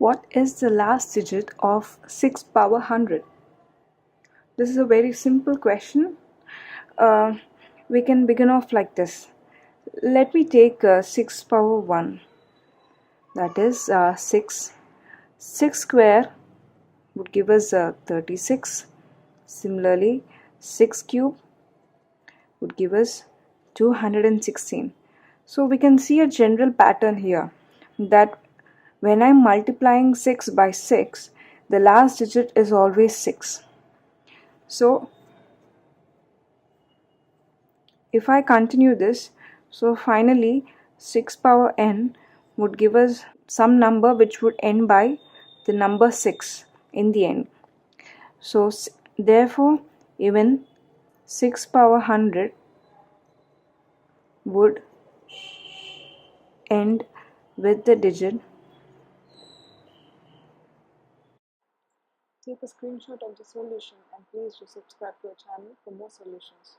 What is the last digit of 6 power 100? This is a very simple question. We can begin off like this. Let me take 6 power 1. That is 6. 6 square would give us 36. Similarly, 6 cube would give us 216. So we can see a general pattern here that when I'm multiplying 6 by 6, the last digit is always 6. So if I continue this, so finally 6 power n would give us some number which would end by the number 6 in the end. So therefore even 6 power 100 would end with the digit. Take a screenshot of the solution and please do subscribe to our channel for more solutions.